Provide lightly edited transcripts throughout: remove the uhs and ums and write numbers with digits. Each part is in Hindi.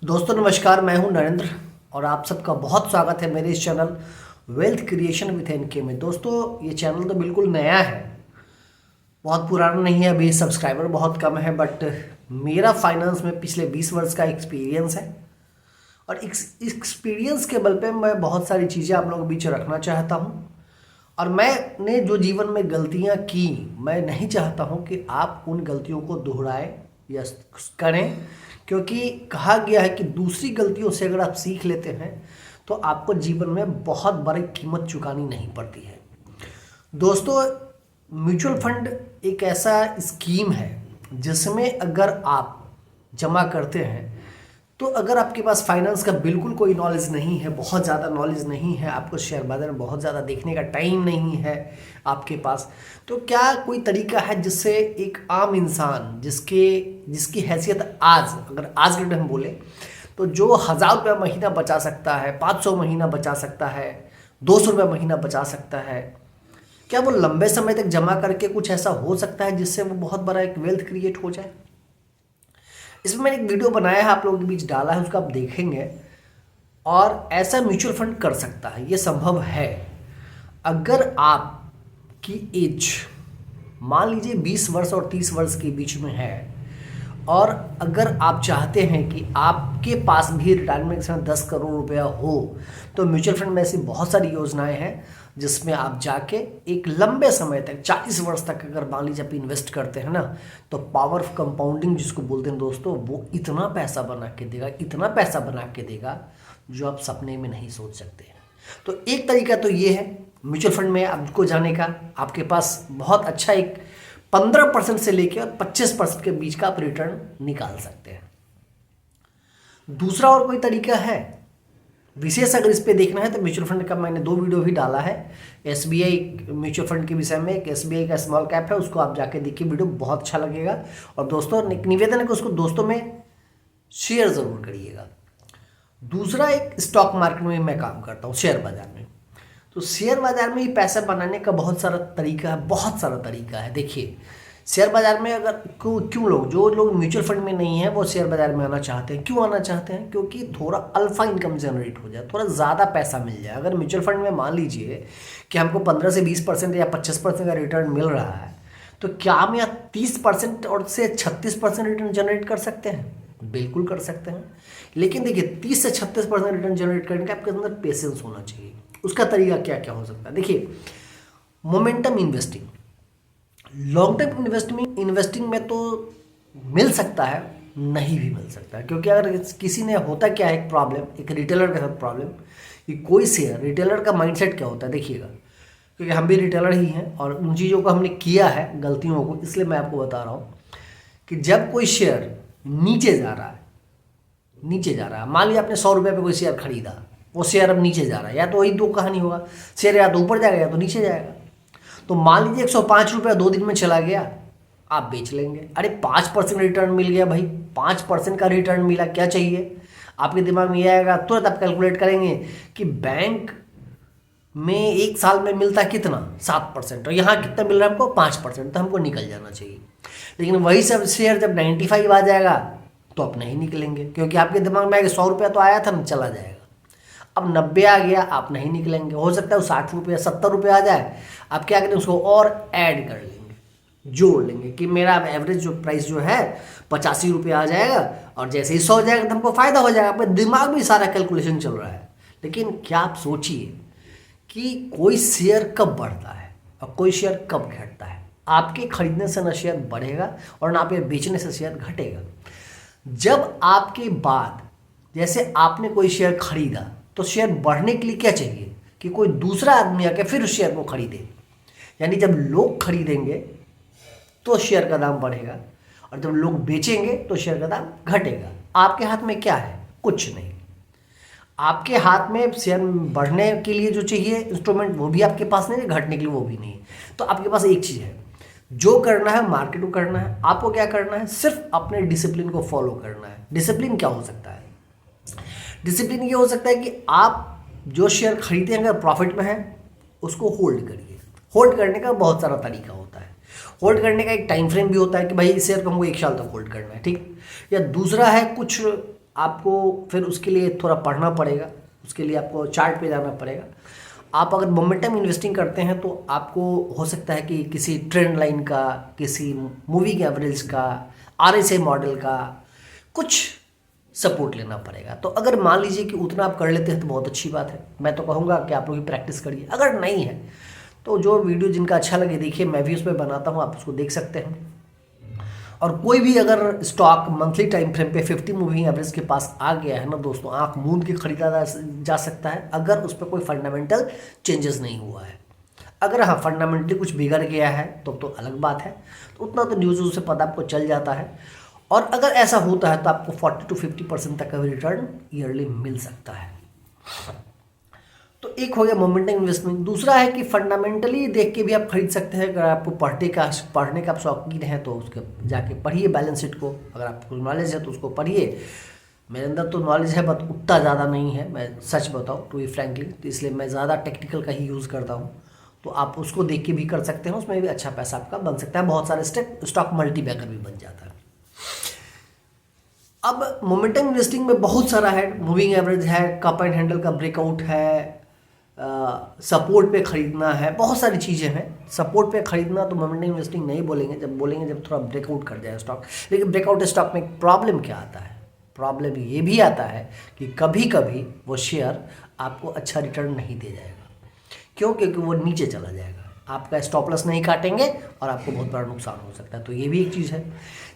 दोस्तों नमस्कार, मैं हूं नरेंद्र और आप सबका बहुत स्वागत है मेरे इस channel wealth creation with NK में। दोस्तों ये चैनल तो बिल्कुल नया है, बहुत पुराना नहीं है, अभी सब्सक्राइबर बहुत कम है, बट मेरा फाइनेंस में पिछले 20 वर्ष का एक्सपीरियंस है और इस एक्सपीरियंस के बल पे मैं बहुत सारी चीज़ें आप लोगों के बीच रखना चाहता हूँ। और मैंने जो जीवन में गलतियाँ की, मैं नहीं चाहता हूँ कि आप उन गलतियों को दोहराएं या करें, क्योंकि कहा गया है कि दूसरी गलतियों से अगर आप सीख लेते हैं तो आपको जीवन में बहुत बड़ी कीमत चुकानी नहीं पड़ती है। दोस्तों म्यूचुअल फंड एक ऐसा स्कीम है जिसमें अगर आप जमा करते हैं तो अगर आपके पास फाइनेंस का बिल्कुल कोई नॉलेज नहीं है, बहुत ज़्यादा नॉलेज नहीं है, आपको शेयर बाजार में बहुत ज़्यादा देखने का टाइम नहीं है आपके पास, तो क्या कोई तरीका है जिससे एक आम इंसान जिसकी हैसियत अगर आज के टाइम बोले तो जो 1000 रुपया महीना बचा सकता है, 500 महीना बचा सकता है, 200 रुपया महीना बचा सकता है, क्या वो लंबे समय तक जमा करके कुछ ऐसा हो सकता है जिससे वो बहुत बड़ा एक वेल्थ क्रिएट हो जाए? इसमें मैंने एक वीडियो बनाया है, आप लोगों के बीच डाला है, उसको आप देखेंगे। और ऐसा म्यूचुअल फंड कर सकता है, ये संभव है अगर आपकी एज मान लीजिए 20 वर्ष और 30 वर्ष के बीच में है, और अगर आप चाहते हैं कि आपके पास भी रिटायरमेंट के समय 10 करोड़ रुपया हो, तो म्यूचुअल फंड में ऐसी बहुत सारी योजनाएं हैं जिसमें आप जाके एक लंबे समय तक 40 वर्ष तक अगर मान लीजिए आप इन्वेस्ट करते हैं ना, तो पावर ऑफ कंपाउंडिंग जिसको बोलते हैं दोस्तों, वो इतना पैसा बना के देगा, इतना पैसा बना के देगा जो आप सपने में नहीं सोच सकते हैं। तो एक तरीका तो ये है म्यूचुअल फंड में आपको जाने का, आपके पास बहुत अच्छा एक 15% से लेकर और 25% के बीच का आप रिटर्न निकाल सकते हैं। दूसरा और कोई तरीका है विशेष, अगर इस पे देखना है तो म्यूचुअल फंड का मैंने 2 वीडियो भी डाला है। एसबीआई म्यूचुअल फंड के विषय में, एक एसबीआई का स्मॉल कैप है, उसको आप जाके देखिए, वीडियो बहुत अच्छा लगेगा। और दोस्तों निवेदन है कि उसको दोस्तों में शेयर ज़रूर करिएगा। दूसरा, एक स्टॉक मार्केट में मैं काम करता हूँ, शेयर बाजार में। तो शेयर बाजार में ही पैसा बनाने का बहुत सारा तरीका है। देखिए शेयर बाजार में अगर क्यों जो लोग म्यूचुअल फंड में नहीं है वो शेयर बाजार में आना चाहते हैं, क्यों आना चाहते हैं? क्योंकि थोड़ा अल्फा इनकम जनरेट हो जाए, थोड़ा ज़्यादा पैसा मिल जाए। अगर म्यूचुअल फंड में मान लीजिए कि हमको 15 से 20% या 25% का रिटर्न मिल रहा है, तो क्या हम यहाँ 30% और से 36% रिटर्न जनरेट कर सकते हैं? बिल्कुल कर सकते हैं। लेकिन देखिए 30 से 36% रिटर्न जनरेट करने का आपके अंदर पेशेंस होना चाहिए। उसका तरीका क्या क्या हो सकता है? देखिए momentum investing, long term investing में तो मिल सकता है, नहीं भी मिल सकता है। क्योंकि अगर किसी ने, होता क्या है, एक प्रॉब्लम, एक रिटेलर के साथ प्रॉब्लम कि कोई शेयर, रिटेलर का माइंडसेट क्या होता है देखिएगा, क्योंकि हम भी रिटेलर ही हैं और उन चीज़ों को हमने किया है, गलतियों को, इसलिए मैं आपको बता रहा हूँ कि जब कोई शेयर नीचे जा रहा है, मान लीजिए आपने 100 रुपये पर कोई शेयर खरीदा, वो शेयर अब नीचे जा रहा है, या तो वही 2 कहानी होगा, शेयर या तो ऊपर जाएगा या तो नीचे जाएगा। तो मान लीजिए 105 रुपया 2 दिन में चला गया, आप बेच लेंगे। अरे 5% रिटर्न मिल गया भाई, 5% का रिटर्न मिला, क्या चाहिए? आपके दिमाग में ये आएगा, तुरंत आप कैलकुलेट करेंगे कि बैंक में 1 साल में मिलता कितना, 7%, और यहाँ कितना मिल रहा है हमको, 5%, तो हमको निकल जाना चाहिए। लेकिन वही सब शेयर जब 95 आ जाएगा तो आप नहीं निकलेंगे, क्योंकि आपके दिमाग में आएगा 100 रुपया तो आया था ना, चला जाएगा। अब 90 आ गया, आप नहीं निकलेंगे। हो सकता है वो 60 रुपया 70 रुपया आ जाए, आप क्या करें, उसको और ऐड कर लेंगे, जोड़ लेंगे कि मेरा एवरेज जो प्राइस जो है 85 रुपया आ जाएगा, और जैसे ही 100 हो जाएगा तो हमको फ़ायदा हो जाएगा। आपके दिमाग में सारा कैलकुलेशन चल रहा है। लेकिन क्या आप सोचिए कि कोई शेयर कब बढ़ता है और कोई शेयर कब घटता है? आपके खरीदने से ना शेयर बढ़ेगा और ना आपके बेचने से शेयर घटेगा। जब आपके बाद, जैसे आपने कोई शेयर खरीदा, तो शेयर बढ़ने के लिए क्या चाहिए कि कोई दूसरा आदमी आके फिर उस शेयर को खरीदे। यानी जब लोग खरीदेंगे तो शेयर का दाम बढ़ेगा, और जब लोग बेचेंगे तो शेयर का दाम घटेगा। आपके हाथ में क्या है? कुछ नहीं। आपके हाथ में शेयर बढ़ने के लिए जो चाहिए इंस्ट्रूमेंट, वो भी आपके पास नहीं है, घटने के लिए वो भी नहीं है। तो आपके पास एक चीज़ है, जो करना है मार्केट को करना है। आपको क्या करना है? सिर्फ अपने डिसिप्लिन को फॉलो करना है। डिसिप्लिन क्या हो सकता है? डिसिप्लिन ये हो सकता है कि आप जो शेयर खरीदें अगर प्रॉफिट में है उसको होल्ड करिए। होल्ड करने का बहुत सारा तरीका होता है। होल्ड करने का एक टाइम फ्रेम भी होता है कि भाई इस शेयर को हमको 1 साल तक होल्ड करना है, ठीक। या दूसरा है कुछ आपको फिर उसके लिए थोड़ा पढ़ना पड़ेगा, उसके लिए आपको चार्ट पे जाना पड़ेगा। आप अगर मोमेंटम इन्वेस्टिंग करते हैं तो आपको हो सकता है कि किसी ट्रेंड लाइन का, किसी मूवी के एवरेज का, RSI मॉडल का कुछ सपोर्ट लेना पड़ेगा। तो अगर मान लीजिए कि उतना आप कर लेते हैं तो बहुत अच्छी बात है। मैं तो कहूँगा कि आप लोग भी प्रैक्टिस करिए। अगर नहीं है तो जो वीडियो जिनका अच्छा लगे देखिए, मैं भी उस पर बनाता हूँ, आप उसको देख सकते हैं। और कोई भी अगर स्टॉक मंथली टाइम फ्रेम पे 50 मूविंग एवरेज के पास आ गया है ना दोस्तों, आंख मूंद के खरीदा जा सकता है, अगर उस पर कोई फंडामेंटल चेंजेस नहीं हुआ है। अगर हाँ फंडामेंटली कुछ बिगड़ गया है तो अलग बात है, तो उतना तो न्यूज़ से पता आपको चल जाता है। और अगर ऐसा होता है तो आपको 40 to 50% तक का भी रिटर्न ईयरली मिल सकता है। तो एक हो गया मोमेंटम इन्वेस्टमेंट। दूसरा है कि फंडामेंटली देख के भी आप खरीद सकते हैं। अगर आपको पढ़ने का आप शौकीन है तो उसके जाके पढ़िए बैलेंस शीट को। अगर आपको नॉलेज है तो उसको पढ़िए। मेरे अंदर तो नॉलेज है बट उतना ज़्यादा नहीं है, मैं सच बताऊँ टू बी फ्रैंकली, तो इसलिए मैं ज़्यादा टेक्निकल का ही यूज़ करता हूँ। तो आप उसको देख के भी कर सकते हैं, उसमें भी अच्छा पैसा आपका बन सकता है। बहुत सारे स्टॉक मल्टीबैगर भी बन जाता है। अब मोमेंटम इन्वेस्टिंग में बहुत सारा है, मूविंग एवरेज है, कप एंड हैंडल का ब्रेकआउट है, सपोर्ट पे खरीदना है, बहुत सारी चीज़ें हैं। सपोर्ट पे खरीदना तो मोमेंटम इन्वेस्टिंग नहीं बोलेंगे, जब थोड़ा ब्रेकआउट कर जाए स्टॉक। लेकिन ब्रेकआउट स्टॉक में एक प्रॉब्लम क्या आता है? प्रॉब्लम ये भी आता है कि कभी कभी वो शेयर आपको अच्छा रिटर्न नहीं दे जाएगा। क्यों? क्योंकि वो नीचे चला जाएगा, आपका स्टॉप लॉस नहीं काटेंगे और आपको बहुत बड़ा नुकसान हो सकता है। तो ये भी एक चीज़ है।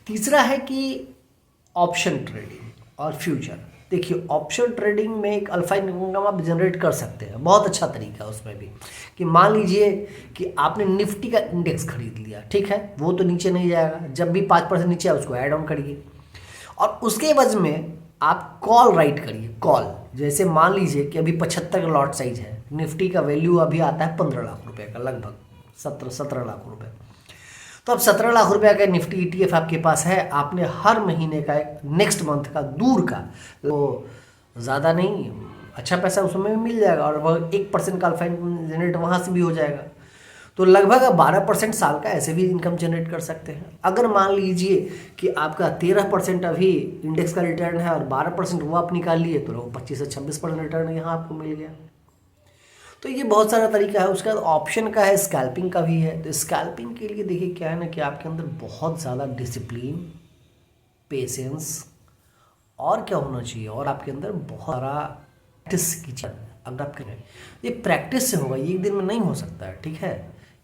तीसरा है कि ऑप्शन ट्रेडिंग और फ्यूचर। देखिए ऑप्शन ट्रेडिंग में एक अल्फा इनकम आप जनरेट कर सकते हैं, बहुत अच्छा तरीका है उसमें भी। कि मान लीजिए कि आपने निफ्टी का इंडेक्स खरीद लिया, ठीक है, वो तो नीचे नहीं जाएगा, जब भी 5% नीचे आए उसको ऐड ऑन करिए और उसके एवज में आप कॉल राइट करिए। कॉल जैसे मान लीजिए कि अभी 75 का लॉट साइज है, निफ्टी का वैल्यू अभी आता है 15 लाख रुपए का, लगभग 17 लाख रुपए। तो अब 17 लाख रुपए का निफ्टी ETF आपके पास है। आपने हर महीने का एक नेक्स्ट मंथ का दूर का, तो ज़्यादा नहीं, अच्छा पैसा उसमें भी मिल जाएगा और वह 1% का अल्फा जनरेट वहाँ से भी हो जाएगा। तो लगभग आप 12% साल का ऐसे भी इनकम जनरेट कर सकते हैं। अगर मान लीजिए कि आपका 13% अभी इंडेक्स का रिटर्न है और 12% वो आप निकाल लिए, तो 25 से 26% रिटर्न यहाँ आपको मिल गया। तो ये बहुत सारा तरीका है। उसके बाद ऑप्शन का है, स्कैल्पिंग का भी है। तो स्कैल्पिंग के लिए देखिए क्या है ना कि आपके अंदर बहुत ज़्यादा डिसिप्लिन, पेशेंस और क्या होना चाहिए, और आपके अंदर बहुत सारा प्रैक्टिस की चीज़। अगर आप करें ये प्रैक्टिस से होगा, ये एक दिन में नहीं हो सकता है, ठीक है।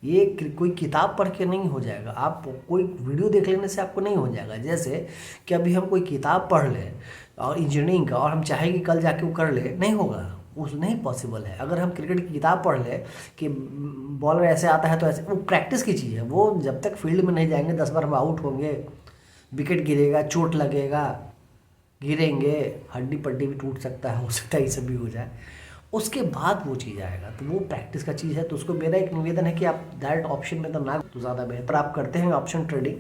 ये कोई किताब पढ़ के नहीं हो जाएगा, आप कोई वीडियो देख लेने से आपको नहीं हो जाएगा। जैसे कि अभी हम कोई किताब पढ़ लें और इंजीनियरिंग का और हम चाहें कि कल जाके वो कर ले, नहीं होगा, उस नहीं पॉसिबल है। अगर हम क्रिकेट की किताब पढ़ लें कि बॉलर ऐसे आता है तो ऐसे, वो प्रैक्टिस की चीज़ है। वो जब तक फील्ड में नहीं जाएंगे 10 बार हम आउट होंगे, विकेट गिरेगा, चोट लगेगा, गिरेंगे, हड्डी पट्टी भी टूट सकता है, हो सकता है ये सब भी हो जाए, उसके बाद वो चीज़ आएगा। तो वो प्रैक्टिस का चीज़ है। तो उसको मेरा एक निवेदन है कि आप डायरेक्ट ऑप्शन में तो ना, तो ज़्यादा बेहतर आप करते हैं ऑप्शन ट्रेडिंग।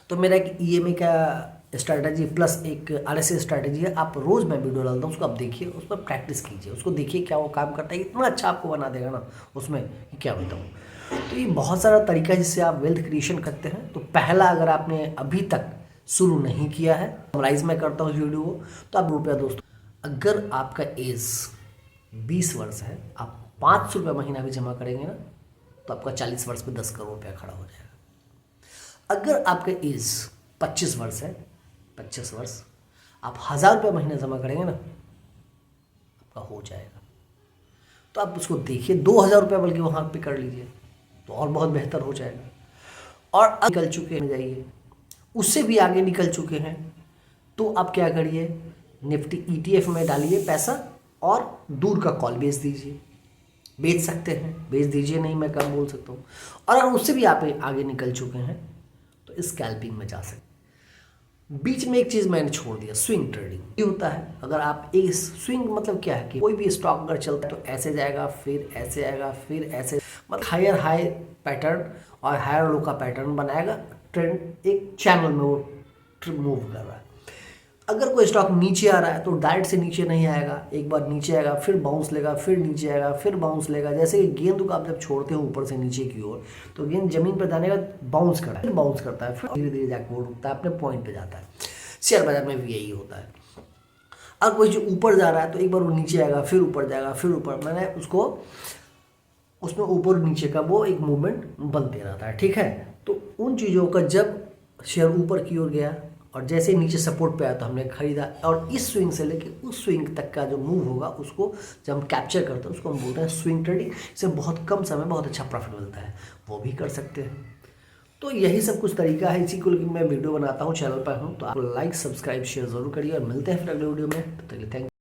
तो मेरा एक EMA का स्ट्रैटेजी प्लस एक RSI स्ट्रैटेजी है। आप रोज़ मैं वीडियो डालता हूँ, उसको आप देखिए, उस पर प्रैक्टिस कीजिए, उसको देखिए क्या वो काम करता है। इतना अच्छा आपको बना देगा ना उसमें कि क्या बताऊँ। तो ये बहुत सारा तरीका है जिससे आप वेल्थ क्रिएशन करते हैं। तो पहला, अगर आपने अभी तक शुरू नहीं किया है, समराइज मैं करता हूँ इस वीडियो को, तो आप रुपया दोस्तों, अगर आपका एज 20 वर्ष है, आप 500 रुपये महीना भी जमा करेंगे ना, तो आपका 40 वर्ष में 10 करोड़ रुपया खड़ा हो जाएगा। अगर आपका एज 25 वर्ष है, 25 वर्ष, आप 1000 रुपये महीना जमा करेंगे ना, आपका हो जाएगा। तो आप उसको देखिए, 2000 रुपये बल्कि वहाँ पे कर लीजिए तो और बहुत बेहतर हो जाएगा। और अब निकल चुके हैं, जाइए उससे भी आगे निकल चुके हैं, तो आप क्या करिए, निफ्टी ETF में डालिए पैसा और दूर का कॉल बेच दीजिए। बेच सकते हैं, बेच दीजिए, नहीं मैं कम बोल सकता हूँ। और अगर उससे भी आप आगे निकल चुके हैं तो स्कैल्पिंग में जा सकते हैं। बीच में एक चीज़ मैंने छोड़ दिया, स्विंग ट्रेडिंग। ये होता है, अगर आप एक स्विंग मतलब क्या है कि कोई भी स्टॉक अगर चलता है तो ऐसे जाएगा, फिर ऐसे आएगा, फिर ऐसे, मतलब हायर हाई पैटर्न और हायर लो का पैटर्न बनाएगा। ट्रेंड एक चैनल में वो मूव कर रहा है। अगर कोई स्टॉक नीचे आ रहा है तो डायरेक्ट से नीचे नहीं आएगा, एक बार नीचे आएगा, फिर बाउंस लेगा, फिर नीचे आएगा, फिर बाउंस लेगा। जैसे कि गेंद को आप जब छोड़ते हो ऊपर से नीचे की ओर, तो गेंद जमीन पर जाने का बाउंस करता है, फिर बाउंस करता है, फिर धीरे धीरे जाकर वो रुकता है, अपने पॉइंट पे जाता है। शेयर बाजार में भी यही होता है। और कोई जो ऊपर जा रहा है तो एक बार वो नीचे आएगा, फिर ऊपर जाएगा, फिर ऊपर, मैंने उसको उसमें ऊपर नीचे का वो एक मूवमेंट बनते रहता है, ठीक है। तो उन चीज़ों का जब शेयर ऊपर की ओर गया और जैसे ही नीचे सपोर्ट पे आया तो हमने खरीदा, और इस स्विंग से लेके उस स्विंग तक का जो मूव होगा उसको जब हम कैप्चर करते हैं उसको हम बोलते हैं स्विंग ट्रेडिंग। इससे बहुत कम समय में बहुत अच्छा प्रॉफिट मिलता है, वो भी कर सकते हैं। तो यही सब कुछ तरीका है, इसी को लेकर मैं वीडियो बनाता हूँ, चैनल पर हूँ, तो आप लाइक सब्सक्राइब शेयर जरूर करिए और मिलते हैं फिर अगले वीडियो में। तो चलिए, थैंक यू।